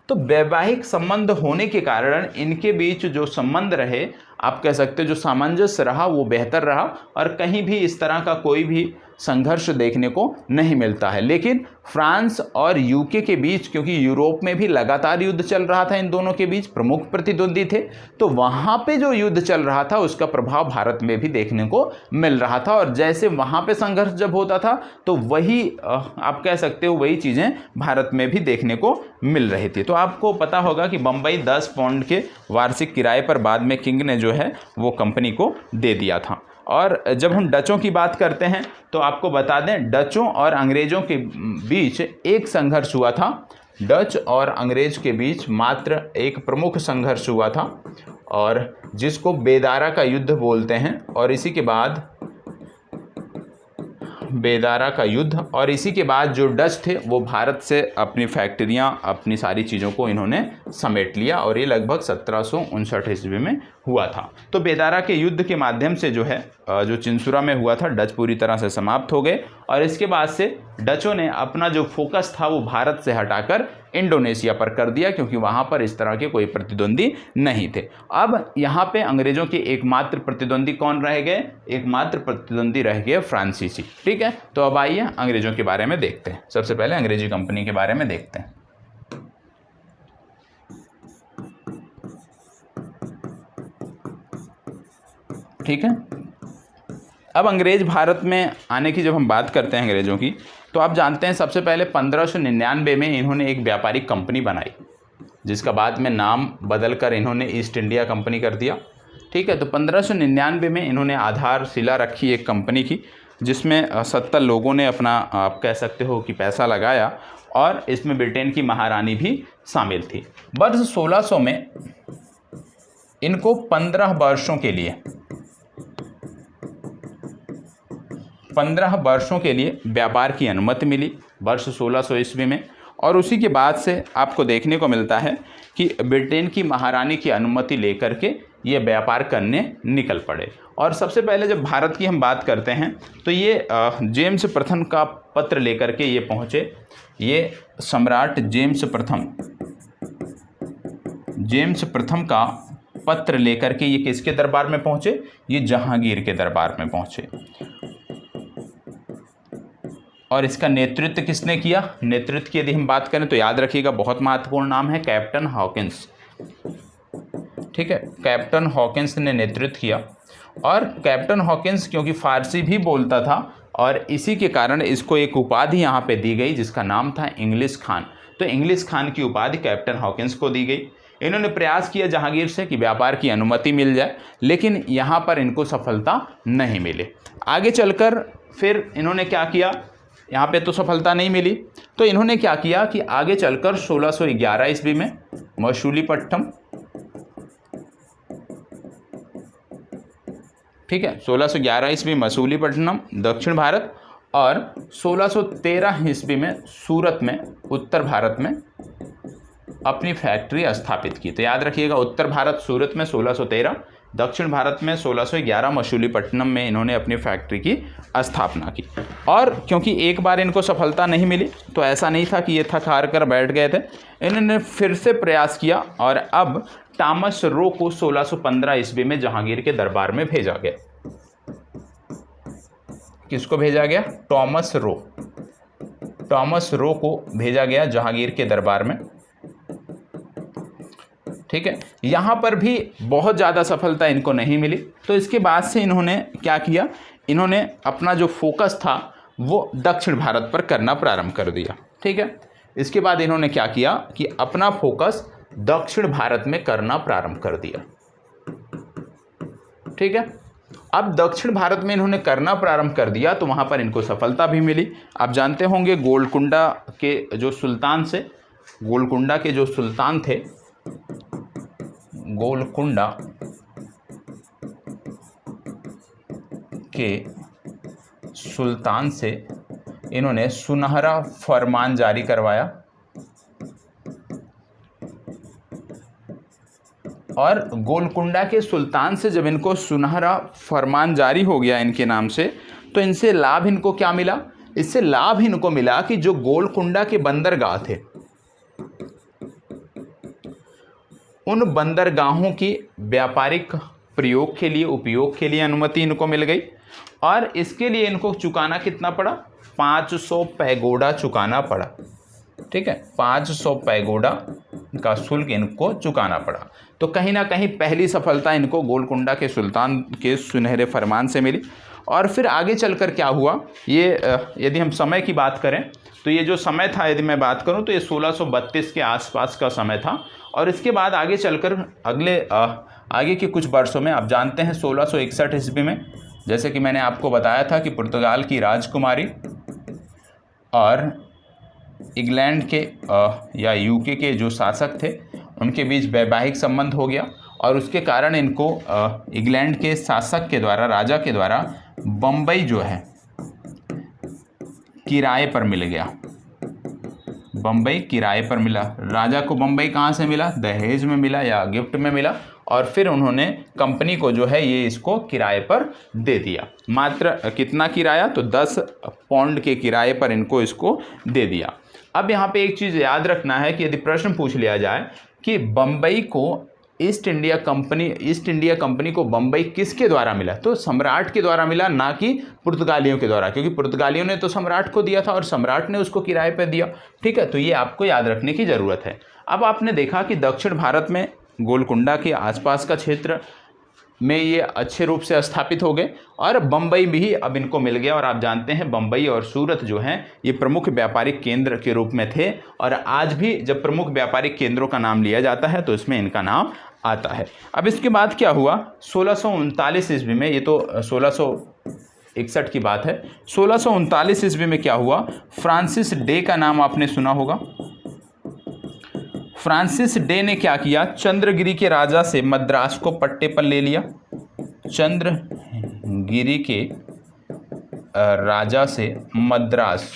तो वैवाहिक संबंध होने के कारण इनके बीच जो संबंध रहे, आप कह सकते हैं जो सामंजस्य रहा वो बेहतर रहा, और कहीं भी इस तरह का कोई भी संघर्ष देखने को नहीं मिलता है। लेकिन फ्रांस और यूके के बीच, क्योंकि यूरोप में भी लगातार युद्ध चल रहा था, इन दोनों के बीच प्रमुख प्रतिद्वंदी थे, तो वहाँ पे जो युद्ध चल रहा था उसका प्रभाव भारत में भी देखने को मिल रहा था। और जैसे वहाँ पे संघर्ष जब होता था तो वही आप कह सकते हो वही चीज़ें भारत में भी देखने को मिल रही थी। तो आपको पता होगा कि बम्बई 10 पाउंड के वार्षिक किराए पर बाद में किंग ने जो है वो कंपनी को दे दिया था। और जब हम डचों की बात करते हैं तो आपको बता दें डचों और अंग्रेज़ों के बीच एक संघर्ष हुआ था। डच और अंग्रेज़ के बीच मात्र एक प्रमुख संघर्ष हुआ था और जिसको बेदारा का युद्ध बोलते हैं। और इसी के बाद बेदारा का युद्ध, और इसी के बाद जो डच थे वो भारत से अपनी फैक्ट्रियां, अपनी सारी चीज़ों को इन्होंने समेट लिया, और ये लगभग 1759 ईस्वी में हुआ था। तो बेदारा के युद्ध के माध्यम से जो है जो चिनसुरा में हुआ था, डच पूरी तरह से समाप्त हो गए, और इसके बाद से डचों ने अपना जो फोकस था वो भारत से हटाकर इंडोनेशिया पर कर दिया, क्योंकि वहाँ पर इस तरह के कोई प्रतिद्वंदी नहीं थे। अब यहाँ पे अंग्रेज़ों के एकमात्र प्रतिद्वंदी कौन रह गए? एकमात्र प्रतिद्वंदी रह गए फ्रांसीसी। ठीक है, तो अब आइए अंग्रेज़ों के बारे में देखते हैं। सबसे पहले अंग्रेजी कंपनी के बारे में देखते हैं। ठीक है, अब अंग्रेज़ भारत में आने की जब हम बात करते हैं अंग्रेज़ों की, तो आप जानते हैं सबसे पहले 1599 में इन्होंने एक व्यापारिक कंपनी बनाई, जिसका बाद में नाम बदलकर इन्होंने ईस्ट इंडिया कंपनी कर दिया। ठीक है, तो 1599 में इन्होंने आधारशिला रखी एक कंपनी की, जिसमें 70 लोगों ने अपना, आप कह सकते हो कि पैसा लगाया, और इसमें ब्रिटेन की महारानी भी शामिल थी। वर्ष 1600 में इनको 15 वर्षों के लिए 15 वर्षों के लिए व्यापार की अनुमति मिली वर्ष 1600 ईस्वी में। और उसी के बाद से आपको देखने को मिलता है कि ब्रिटेन की महारानी की अनुमति लेकर के ये व्यापार करने निकल पड़े। और सबसे पहले जब भारत की हम बात करते हैं तो ये जेम्स प्रथम का पत्र लेकर के ये पहुँचे। ये सम्राट जेम्स प्रथम का पत्र लेकर के ये किसके दरबार में पहुँचे? ये जहांगीर के दरबार में पहुँचे। और इसका नेतृत्व किसने किया? नेतृत्व की यदि हम बात करें तो याद रखिएगा बहुत महत्वपूर्ण नाम है कैप्टन हॉकिंस। ठीक है, कैप्टन हॉकिंस ने नेतृत्व किया। और कैप्टन हॉकिंस क्योंकि फारसी भी बोलता था और इसी के कारण इसको एक उपाधि यहाँ पे दी गई जिसका नाम था इंग्लिश खान। तो इंग्लिश खान की उपाधि कैप्टन हॉकिंस को दी गई। इन्होंने प्रयास किया जहांगीर से कि व्यापार की अनुमति मिल जाए, लेकिन यहाँ पर इनको सफलता नहीं मिली। आगे चलकर फिर इन्होंने क्या किया? यहाँ पे तो सफलता नहीं मिली, तो इन्होंने क्या किया कि आगे चलकर 1611 ईस्वी में मसूलीपट्टनम, ठीक है, 1611 ईस्वी मसूलीपट्टनम दक्षिण भारत, और 1613 ईस्वी में सूरत में उत्तर भारत में अपनी फैक्ट्री स्थापित की। तो याद रखिएगा उत्तर भारत सूरत में 1613, दक्षिण भारत में 1611 मसूलीपट्टनम में इन्होंने अपनी फैक्ट्री की स्थापना की। और क्योंकि एक बार इनको सफलता नहीं मिली तो ऐसा नहीं था कि ये थक हार कर बैठ गए थे, इन्होंने फिर से प्रयास किया और अब टॉमस रो को 1615 ईस्वी में जहांगीर के दरबार में भेजा गया। किसको भेजा गया? टॉमस रो को भेजा गया जहांगीर के दरबार में। ठीक है, यहाँ पर भी बहुत ज़्यादा सफलता इनको नहीं मिली। तो इसके बाद से इन्होंने क्या किया? इन्होंने अपना जो फोकस था वो दक्षिण भारत पर करना प्रारंभ कर दिया। ठीक है, इसके बाद इन्होंने क्या किया कि अपना फोकस दक्षिण भारत में करना प्रारंभ कर दिया। ठीक है, अब दक्षिण भारत में इन्होंने करना प्रारंभ कर दिया तो वहाँ पर इनको सफलता भी मिली। आप जानते होंगे गोलकुंडा के जो सुल्तान थे, गोलकुंडा के सुल्तान से इन्होंने सुनहरा फरमान जारी करवाया। और गोलकुंडा के सुल्तान से जब इनको सुनहरा फरमान जारी हो गया इनके नाम से, तो इनसे लाभ इनको क्या मिला? इससे लाभ इनको मिला कि जो गोलकुंडा के बंदरगाह थे उन बंदरगाहों की व्यापारिक प्रयोग के लिए, उपयोग के लिए अनुमति इनको मिल गई। और इसके लिए इनको चुकाना कितना पड़ा? 500 पैगोडा चुकाना पड़ा। ठीक है, 500 पैगोडा का शुल्क इनको चुकाना पड़ा। तो कहीं ना कहीं पहली सफलता इनको गोलकुंडा के सुल्तान के सुनहरे फरमान से मिली। और फिर आगे चलकर क्या हुआ, ये यदि हम समय की बात करें तो ये जो समय था, यदि मैं बात करूं तो ये 1632 के आसपास का समय था। और इसके बाद आगे चलकर आगे के कुछ वर्षों में आप जानते हैं 1661 ईस्वी में, जैसे कि मैंने आपको बताया था कि पुर्तगाल की राजकुमारी और इंग्लैंड के या यूके के जो शासक थे उनके बीच वैवाहिक संबंध हो गया। और उसके कारण इनको इंग्लैंड के शासक के द्वारा, राजा के द्वारा बम्बई जो है किराए पर मिल गया। बम्बई किराए पर मिला। राजा को बम्बई कहाँ से मिला? दहेज में मिला या गिफ्ट में मिला। और फिर उन्होंने कंपनी को जो है ये इसको किराए पर दे दिया। मात्र कितना किराया? तो 10 पाउंड के किराए पर इनको इसको दे दिया। अब यहाँ पे एक चीज़ याद रखना है कि यदि प्रश्न पूछ लिया जाए कि बम्बई को ईस्ट इंडिया कंपनी को बम्बई किसके द्वारा मिला, तो सम्राट के द्वारा मिला, ना कि पुर्तगालियों के द्वारा, क्योंकि पुर्तगालियों ने तो सम्राट को दिया था और सम्राट ने उसको किराए पर दिया। ठीक है, तो ये आपको याद रखने की ज़रूरत है। अब आपने देखा कि दक्षिण भारत में गोलकुंडा के आसपास का क्षेत्र में ये अच्छे रूप से स्थापित हो गए और बम्बई भी अब इनको मिल गया। और आप जानते हैं बम्बई और सूरत जो हैं ये प्रमुख व्यापारिक केंद्र के रूप में थे। और आज भी जब प्रमुख व्यापारिक केंद्रों का नाम लिया जाता है तो इसमें इनका नाम आता है। अब इसके बाद क्या हुआ? 1639 ईस्वी में, ये तो 1661 की बात है, 1639 ईस्वी में क्या हुआ? फ्रांसिस डे का नाम आपने सुना होगा। फ्रांसिस डे ने क्या किया, चंद्रगिरी के राजा से मद्रास को पट्टे पर ले लिया। चंद्रगिरी के राजा से मद्रास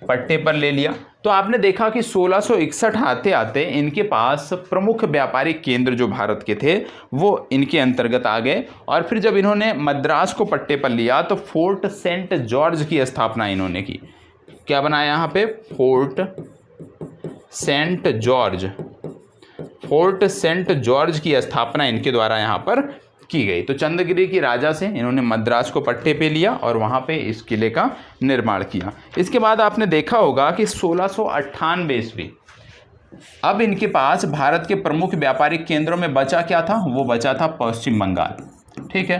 पट्टे पर ले लिया। तो आपने देखा कि 1661 आते आते इनके पास प्रमुख व्यापारिक केंद्र जो भारत के थे वो इनके अंतर्गत आ गए। और फिर जब इन्होंने मद्रास को पट्टे पर लिया तो फोर्ट सेंट जॉर्ज की स्थापना इन्होंने की। क्या बनाया यहाँ पे, fort Saint George. Fort Saint George की स्थापना इनके द्वारा यहाँ पर की गई। तो चंद्रगिरी की राजा से इन्होंने मद्रास को पट्टे पे लिया और वहाँ पे इस किले का निर्माण किया। इसके बाद आपने देखा होगा कि 1698 ईस्वी, अब इनके पास भारत के प्रमुख व्यापारिक केंद्रों में बचा क्या था, वो बचा था पश्चिम बंगाल। ठीक है,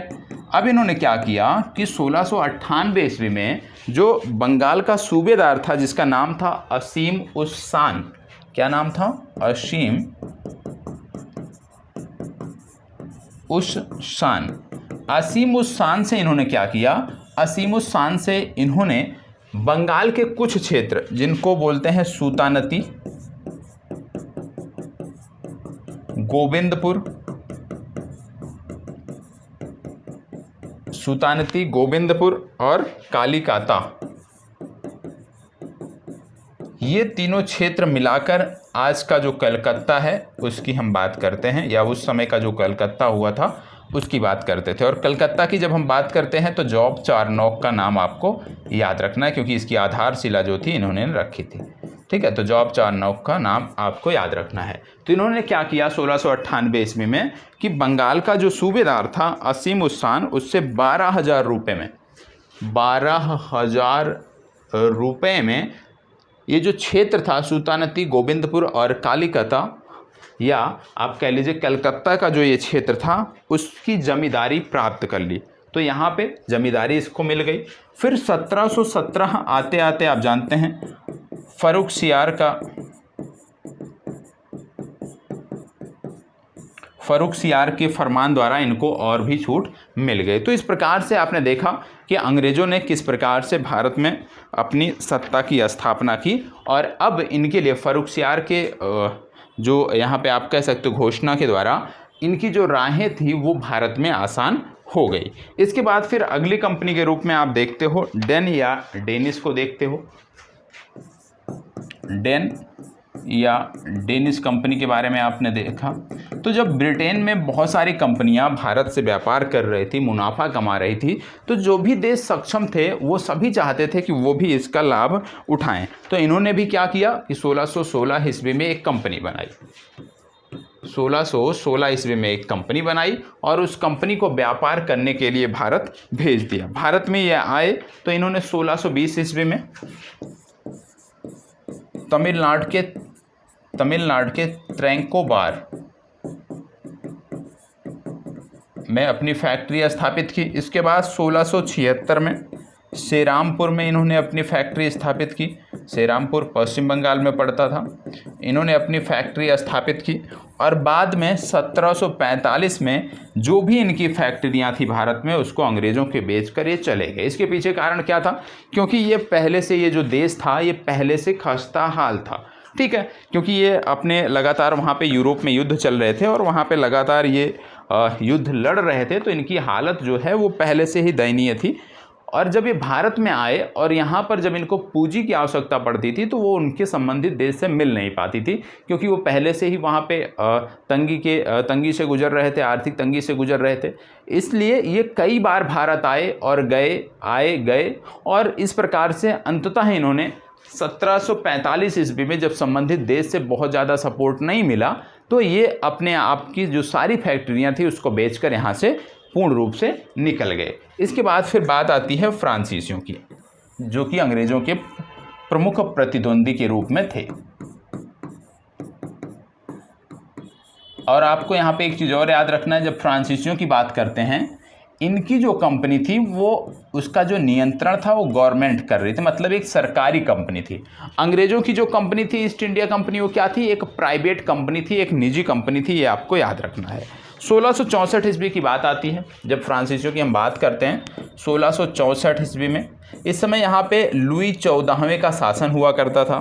अब इन्होंने क्या किया कि 1698 ईस्वी में जो बंगाल का सूबेदार था जिसका नाम था असीम उस शान, क्या नाम था, असीम उस शान। असीम उस शान से इन्होंने क्या किया, असीम उस शान से इन्होंने बंगाल के कुछ क्षेत्र जिनको बोलते हैं सुल्तानती, गोविंदपुर, सुल्तानती, गोविंदपुर और कालीकाता, ये तीनों क्षेत्र मिलाकर आज का जो कलकत्ता है उसकी हम बात करते हैं, या उस समय का जो कलकत्ता हुआ था उसकी बात करते थे। और कलकत्ता की जब हम बात करते हैं तो जॉब चारनॉक का नाम आपको याद रखना है, क्योंकि इसकी आधारशिला जो थी इन्होंने रखी थी। ठीक है, तो जॉब चारनॉक का नाम आपको याद रखना है। तो इन्होंने क्या किया 1698 ईस्वी में कि बंगाल का जो सूबेदार था असीम उस शान, उससे 12,000 रुपये में, 12,000 रुपये में ये जो क्षेत्र था सुल्तानती, गोविंदपुर और कालीकता, या आप कह लीजिए कलकत्ता का जो ये क्षेत्र था उसकी जमींदारी प्राप्त कर ली। तो यहाँ पे जमींदारी इसको मिल गई। फिर 1717 आते आते आप जानते हैं फर्रुख सियार के फरमान द्वारा इनको और भी छूट मिल गई। तो इस प्रकार से आपने देखा कि अंग्रेज़ों ने किस प्रकार से भारत में अपनी सत्ता की स्थापना की। और अब इनके लिए फर्रुख सियार के जो यहाँ पे आप कह सकते हो घोषणा के द्वारा इनकी जो राहें थी वो भारत में आसान हो गई। इसके बाद फिर अगली कंपनी के रूप में आप देखते हो डेन या डेनिस को देखते हो। डेन या डेनिस कंपनी के बारे में आपने देखा। तो जब ब्रिटेन में बहुत सारी कंपनियां भारत से व्यापार कर रही थी, मुनाफा कमा रही थी, तो जो भी देश सक्षम थे वो सभी चाहते थे कि वो भी इसका लाभ उठाएं। तो इन्होंने भी क्या किया कि 1616 ईस्वी में एक कंपनी बनाई। 1616 ईस्वी में एक कंपनी बनाई और उस कंपनी को व्यापार करने के लिए भारत भेज दिया। भारत में ये आए तो इन्होंने 1620 ईस्वी में तमिलनाडु के त्रैंकोबार में अपनी फैक्ट्री स्थापित की। इसके बाद 1676 में श्रीरामपुर में इन्होंने अपनी फैक्ट्री स्थापित की। श्रीरामपुर पश्चिम बंगाल में पड़ता था। इन्होंने अपनी फैक्ट्री स्थापित की और बाद में 1745 में जो भी इनकी फैक्ट्रियां थी भारत में उसको अंग्रेज़ों के बेचकर ये चले गए। इसके पीछे कारण क्या था, क्योंकि ये पहले से ये जो देश था ये पहले से खस्ता हाल था। ठीक है, क्योंकि ये अपने लगातार वहाँ पे यूरोप में युद्ध चल रहे थे और वहाँ पे लगातार ये युद्ध लड़ रहे थे, तो इनकी हालत जो है वो पहले से ही दयनीय थी। और जब ये भारत में आए और यहाँ पर जब इनको पूंजी की आवश्यकता पड़ती थी तो वो उनके संबंधित देश से मिल नहीं पाती थी, क्योंकि वो पहले से ही वहाँ पे तंगी से गुजर रहे थे, आर्थिक तंगी से गुजर रहे थे। इसलिए ये कई बार भारत आए और गए और इस प्रकार से अंततः इन्होंने 1745 ईस्वी में जब संबंधित देश से बहुत ज़्यादा सपोर्ट नहीं मिला तो ये अपने आप की जो सारी फैक्ट्रियाँ थी उसको बेचकर यहाँ से पूर्ण रूप से निकल गए। इसके बाद फिर बात आती है फ्रांसीसियों की, जो कि अंग्रेज़ों के प्रमुख प्रतिद्वंदी के रूप में थे। और आपको यहाँ पे एक चीज़ और याद रखना है, जब फ्रांसीसियों की बात करते हैं इनकी जो कंपनी थी वो उसका जो नियंत्रण था वो गवर्नमेंट कर रही थी, मतलब एक सरकारी कंपनी थी। अंग्रेज़ों की जो कंपनी थी ईस्ट इंडिया कंपनी, वो क्या थी, एक प्राइवेट कंपनी थी, एक निजी कंपनी थी। ये आपको याद रखना है। 1664 ईस्वी की बात आती है जब फ्रांसीसियों की हम बात करते हैं। 1664 ईस्वी में इस समय यहाँ पे लुई 14वें का शासन हुआ करता था।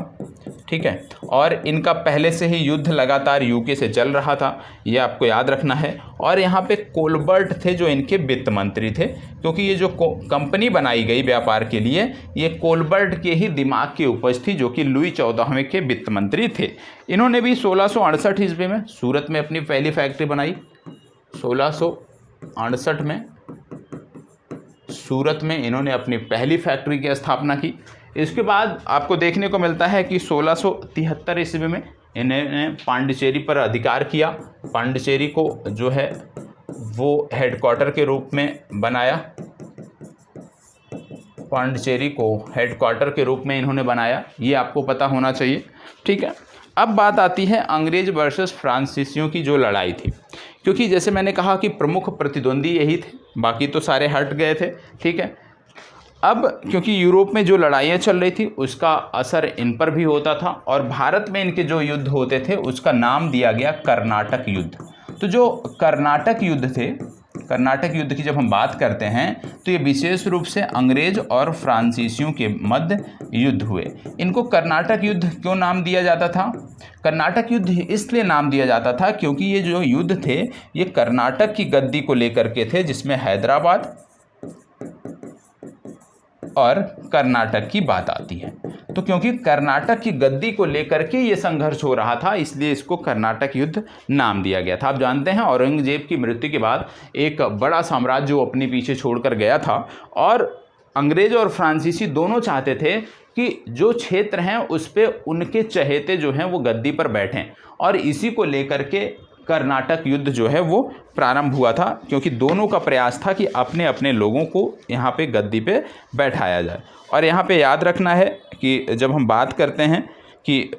ठीक है। और इनका पहले से ही युद्ध लगातार यूके से चल रहा था, ये आपको याद रखना है। और यहाँ पे कोलबर्ट थे जो इनके वित्त मंत्री थे, क्योंकि ये जो कंपनी बनाई गई व्यापार के लिए, ये कोलबर्ट के ही दिमाग की उपज थी, जो कि लुई 14वें के वित्त मंत्री थे। इन्होंने भी 1668 ईस्वी में सूरत में अपनी पहली फैक्ट्री बनाई। 1668 में सूरत में इन्होंने अपनी पहली फैक्ट्री की स्थापना की। इसके बाद आपको देखने को मिलता है कि 1673 ईस्वी में इन्होंने पांडिचेरी पर अधिकार किया। पांडिचेरी को जो है वो हेडक्वार्टर के रूप में बनाया। पांडिचेरी को हेडक्वार्टर के रूप में इन्होंने बनाया, ये आपको पता होना चाहिए, ठीक है। अब बात आती है अंग्रेज वर्सेस फ्रांसीसियों की जो लड़ाई थी, क्योंकि जैसे मैंने कहा कि प्रमुख प्रतिद्वंदी यही थे, बाकी तो सारे हट गए थे, ठीक है। अब क्योंकि यूरोप में जो लड़ाइयाँ चल रही थी उसका असर इन पर भी होता था, और भारत में इनके जो युद्ध होते थे उसका नाम दिया गया कर्नाटक युद्ध। तो जो कर्नाटक युद्ध थे, कर्नाटक युद्ध की जब हम बात करते हैं तो ये विशेष रूप से अंग्रेज और फ्रांसीसियों के मध्य युद्ध हुए। इनको कर्नाटक युद्ध क्यों नाम दिया जाता था? कर्नाटक युद्ध इसलिए नाम दिया जाता था क्योंकि ये जो युद्ध थे ये कर्नाटक की गद्दी को लेकर के थे, जिसमें हैदराबाद और कर्नाटक की बात आती है। तो क्योंकि कर्नाटक की गद्दी को लेकर के ये संघर्ष हो रहा था, इसलिए इसको कर्नाटक युद्ध नाम दिया गया था। आप जानते हैं औरंगजेब की मृत्यु के बाद एक बड़ा साम्राज्य वो अपने पीछे छोड़कर गया था, और अंग्रेज और फ्रांसीसी दोनों चाहते थे कि जो क्षेत्र हैं उस पर उनके चहेते जो हैं वो गद्दी पर बैठें, और इसी को लेकर के कर्नाटक युद्ध जो है वो प्रारंभ हुआ था, क्योंकि दोनों का प्रयास था कि अपने अपने लोगों को यहाँ पे गद्दी पे बैठाया जाए। और यहाँ पे याद रखना है कि जब हम बात करते हैं कि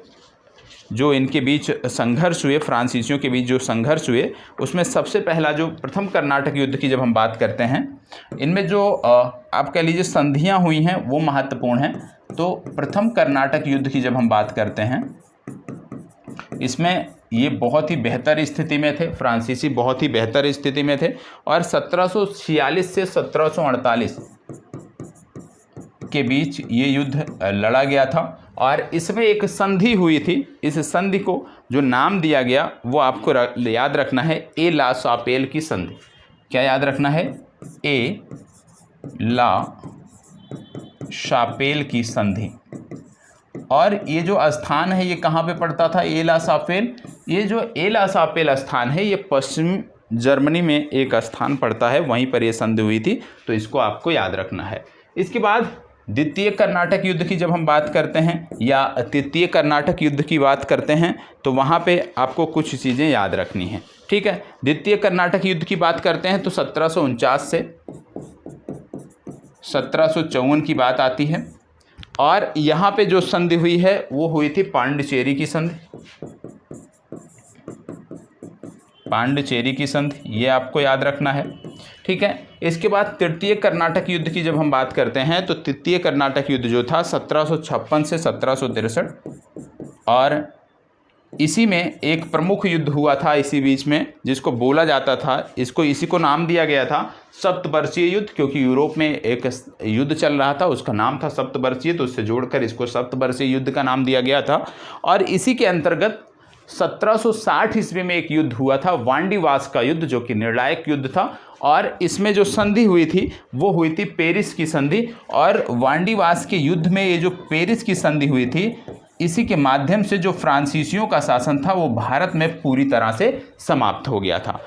जो इनके बीच संघर्ष हुए, फ्रांसीसियों के बीच जो संघर्ष हुए, उसमें सबसे पहला जो प्रथम कर्नाटक युद्ध की जब हम बात करते हैं, इनमें जो आप कह लीजिए संधियाँ हुई हैं वो महत्वपूर्ण हैं। तो प्रथम कर्नाटक युद्ध की जब हम बात करते हैं, इसमें ये बहुत ही बेहतर स्थिति में थे, फ्रांसीसी बहुत ही बेहतर स्थिति में थे, और 1746 से 1748 के बीच ये युद्ध लड़ा गया था, और इसमें एक संधि हुई थी। इस संधि को जो नाम दिया गया वो आपको याद रखना है, ए ला शापेल की संधि। क्या याद रखना है? ए ला शापेल की संधि। और ये जो स्थान है ये कहाँ पे पड़ता था? एला सापेल। ये जो एला सापेल स्थान है ये पश्चिम जर्मनी में एक स्थान पड़ता है, वहीं पर ये संधि हुई थी, तो इसको आपको याद रखना है। इसके बाद द्वितीय कर्नाटक युद्ध की जब हम बात करते हैं या तृतीय कर्नाटक युद्ध की बात करते हैं तो वहाँ पे आपको कुछ चीज़ें याद रखनी हैं, ठीक है। द्वितीय कर्नाटक युद्ध की बात करते हैं तो 1749 से 1754 की बात आती है, और यहाँ पे जो संधि हुई है वो हुई थी पांडिचेरी की संधि। पांडिचेरी की संधि, ये आपको याद रखना है, ठीक है। इसके बाद तृतीय कर्नाटक युद्ध की जब हम बात करते हैं तो तृतीय कर्नाटक युद्ध जो था 1756 से 1763, और इसी में एक प्रमुख युद्ध हुआ था इसी बीच में, जिसको बोला जाता था, इसी को नाम दिया गया था सप्तवर्षीय युद्ध, क्योंकि यूरोप में एक युद्ध चल रहा था उसका नाम था सप्तवर्षीय, तो उससे जोड़कर इसको सप्तवर्षीय युद्ध का नाम दिया गया था। और इसी के अंतर्गत 1760 ईस्वी में एक युद्ध हुआ था, वांडीवास का युद्ध, जो कि निर्णायक युद्ध था, और इसमें जो संधि हुई थी वो हुई थी पेरिस की संधि। और वांडीवास के युद्ध में ये जो पेरिस की संधि हुई थी, इसी के माध्यम से जो फ्रांसीसियों का शासन था वो भारत में पूरी तरह से समाप्त हो गया था।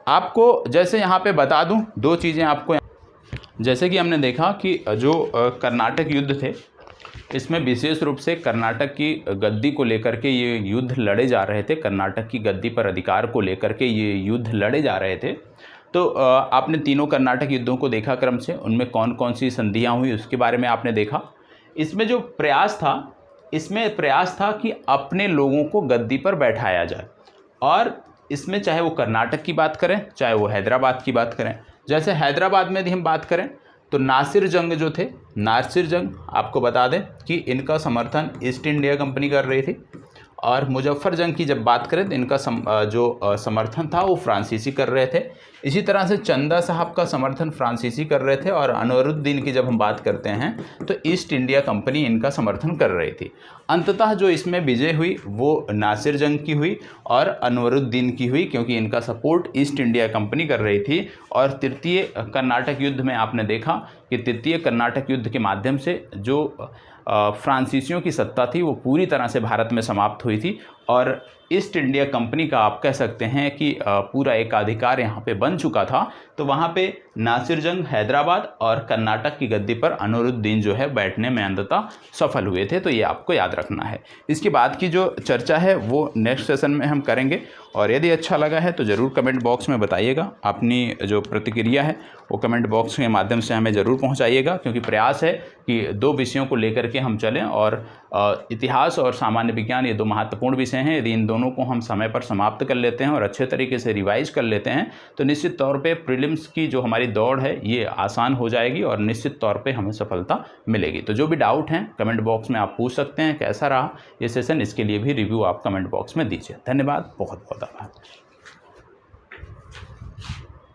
आपको जैसे यहाँ पे बता दूँ दो चीज़ें आपको, जैसे कि हमने देखा कि जो कर्नाटक युद्ध थे इसमें विशेष रूप से कर्नाटक की गद्दी को लेकर के ये युद्ध लड़े जा रहे थे, कर्नाटक की गद्दी पर अधिकार को लेकर के ये युद्ध लड़े जा रहे थे। तो आपने तीनों कर्नाटक युद्धों को देखा क्रम से, उनमें कौन कौन सी संधियाँ हुई उसके बारे में आपने देखा। इसमें जो प्रयास था, इसमें प्रयास था कि अपने लोगों को गद्दी पर बैठाया जाए, और इसमें चाहे वो कर्नाटक की बात करें चाहे वो हैदराबाद की बात करें। जैसे हैदराबाद में यदि हम बात करें तो नासिर जंग जो थे, नासिर जंग आपको बता दें कि इनका समर्थन ईस्ट इंडिया कंपनी कर रही थी, और मुजफ्फर जंग की जब बात करें तो इनका जो समर्थन था वो फ्रांसीसी कर रहे थे। इसी तरह से चंदा साहब का समर्थन फ्रांसीसी कर रहे थे और अनवरुद्दीन की जब हम बात करते हैं तो ईस्ट इंडिया कंपनी इनका समर्थन कर रही थी। अंततः जो इसमें विजय हुई वो नासिर जंग की हुई और अनवरुद्दीन की हुई, क्योंकि इनका सपोर्ट ईस्ट इंडिया कंपनी कर रही थी। और तृतीय कर्नाटक युद्ध में आपने देखा कि तृतीय कर्नाटक युद्ध के माध्यम से जो फ्रांसीसियों की सत्ता थी वो पूरी तरह से भारत में समाप्त हुई थी और ईस्ट इंडिया कंपनी का आप कह सकते हैं कि पूरा एक अधिकार यहाँ पे बन चुका था। तो वहाँ पे नासिर जंग हैदराबाद और कर्नाटक की गद्दी पर अनवरुद्दीन जो है बैठने में अंततः सफल हुए थे। तो ये आपको याद रखना है। इसके बाद की जो चर्चा है वो नेक्स्ट सेशन में हम करेंगे और यदि अच्छा लगा है तो ज़रूर कमेंट बॉक्स में बताइएगा। अपनी जो प्रतिक्रिया है वो कमेंट बॉक्स के माध्यम से हमें ज़रूर पहुँचाइएगा, क्योंकि प्रयास है कि 2 विषयों को लेकर के हम चलें और इतिहास और सामान्य विज्ञान ये 2 महत्वपूर्ण विषय हैं। यदि इन दोनों को हम समय पर समाप्त कर लेते हैं और अच्छे तरीके से रिवाइज कर लेते हैं तो निश्चित तौर पे प्रीलिम्स की जो हमारी दौड़ है ये आसान हो जाएगी और निश्चित तौर पे हमें सफलता मिलेगी। तो जो भी डाउट हैं कमेंट बॉक्स में आप पूछ सकते हैं। कैसा रहा ये सेशन, इसके लिए भी रिव्यू आप कमेंट बॉक्स में दीजिए। धन्यवाद, बहुत बहुत आभार।